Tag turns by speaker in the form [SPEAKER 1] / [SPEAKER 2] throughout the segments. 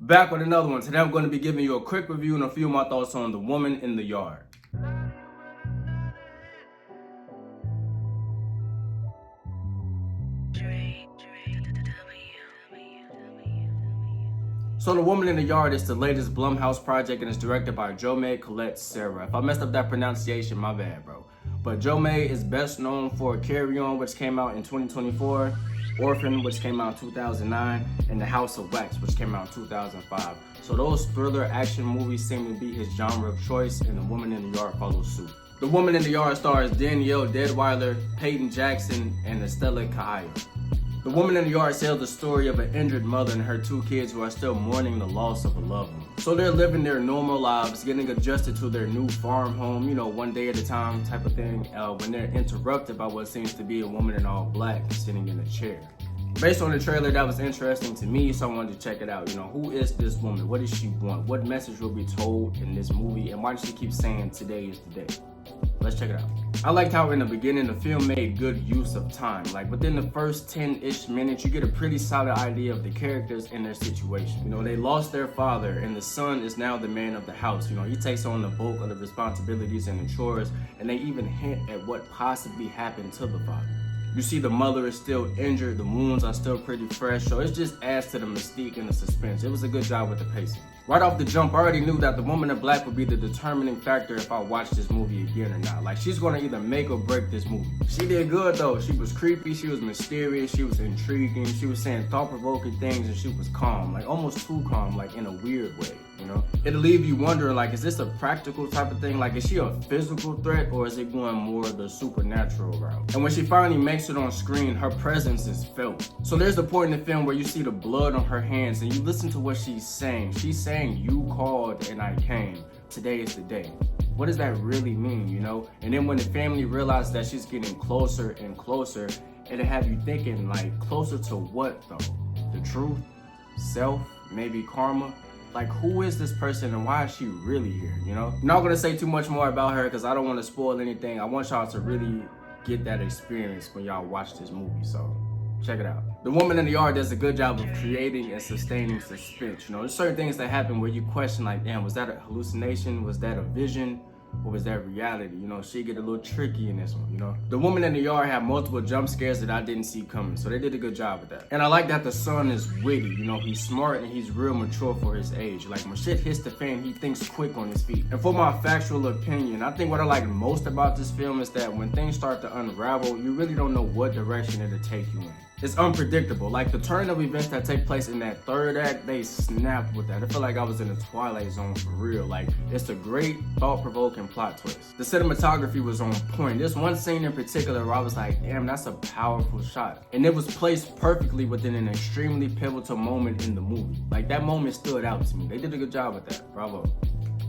[SPEAKER 1] Back with another one. Today I'm going to be giving you a quick review and a few of my thoughts on The Woman in the Yard. So The Woman in the Yard is the latest Blumhouse project and it's directed by Jome Colette Serra. If I messed up that pronunciation, my bad, bro. But Jome is best known for Carry On, which came out in 2024, Orphan, which came out in 2009, and The House of Wax, which came out in 2005. So those thriller action movies seem to be his genre of choice, and The Woman in the Yard follows suit. The Woman in the Yard stars Danielle Deadwyler, Peyton Jackson, and Estella Cahallo. The Woman in the Yard tells the story of an injured mother and her two kids who are still mourning the loss of a loved one. So they're living their normal lives, getting adjusted to their new farm home, one day at a time type of thing, when they're interrupted by what seems to be a woman in all black sitting in a chair. Based on the trailer, that was interesting to me, so I wanted to check it out. Who is this woman? What does she want? What message will be told in this movie? And why does she keep saying today is the day? Let's check it out. I liked how in the beginning the film made good use of time. Like within the first 10-ish minutes, you get a pretty solid idea of the characters and their situation. They lost their father and the son is now the man of the house. He takes on the bulk of the responsibilities and the chores, and they even hint at what possibly happened to the father. You see the mother is still injured, the wounds are still pretty fresh, so it just adds to the mystique and the suspense. It was a good job with the pacing. Right off the jump, I already knew that The Woman in Black would be the determining factor if I watched this movie again or not. Like, she's gonna either make or break this movie. She did good though. She was creepy, she was mysterious, she was intriguing, she was saying thought-provoking things, and she was calm. Like, almost too calm, like in a weird way, It'll leave you wondering, like, is this a practical type of thing? Like, is she a physical threat or is it going more the supernatural route? And when she finally makes it on screen, her presence is felt. So there's the point in the film where you see the blood on her hands and you listen to what she's saying. She's saying, "You called and I came. Today is the day." What does that really mean, And then when the family realizes that she's getting closer and closer, it'll have you thinking, like, closer to what though? The truth? Self? Maybe karma? Like, who is this person and why is she really here, I'm not gonna say too much more about her because I don't want to spoil anything. I want y'all to really get that experience when y'all watch this movie, so check it out. The Woman in the Yard does a good job of creating and sustaining suspense. There's certain things that happen where you question, like, damn, was that a hallucination? Was that a vision? Or was that reality? She get a little tricky in this one, The Woman in the Yard had multiple jump scares that I didn't see coming, so they did a good job with that. And I like that the son is witty, he's smart and he's real mature for his age. Like, when shit hits the fan, he thinks quick on his feet. And for my factual opinion, I think what I like most about this film is that when things start to unravel, you really don't know what direction it'll take you in. It's unpredictable. Like, the turn of events that take place in that third act, they snapped with that. I feel like I was in the Twilight Zone for real. Like, it's a great, thought-provoking plot twist. The cinematography was on point. There's one scene in particular where I was like, damn, that's a powerful shot. And it was placed perfectly within an extremely pivotal moment in the movie. Like, that moment stood out to me. They did a good job with that. Bravo.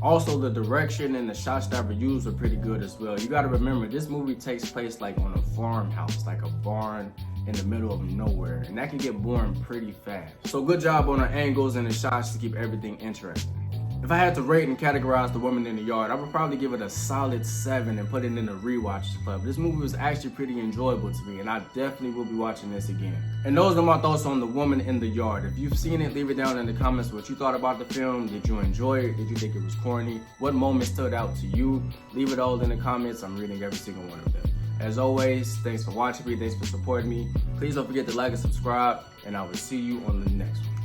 [SPEAKER 1] Also, the direction and the shots that were used were pretty good as well. You gotta remember, this movie takes place like on a farmhouse, like a barn in the middle of nowhere, and that can get boring pretty fast. So good job on the angles and the shots to keep everything interesting. If I had to rate and categorize The Woman in the Yard, I would probably give it a solid 7 and put it in the rewatch club. This movie was actually pretty enjoyable to me, and I definitely will be watching this again. And those are my thoughts on The Woman in the Yard. If you've seen it, leave it down in the comments what you thought about the film. Did you enjoy it? Did you think it was corny? What moment stood out to you? Leave it all in the comments. I'm reading every single one of them. As always, thanks for watching me. Thanks for supporting me. Please don't forget to like and subscribe, and I will see you on the next one.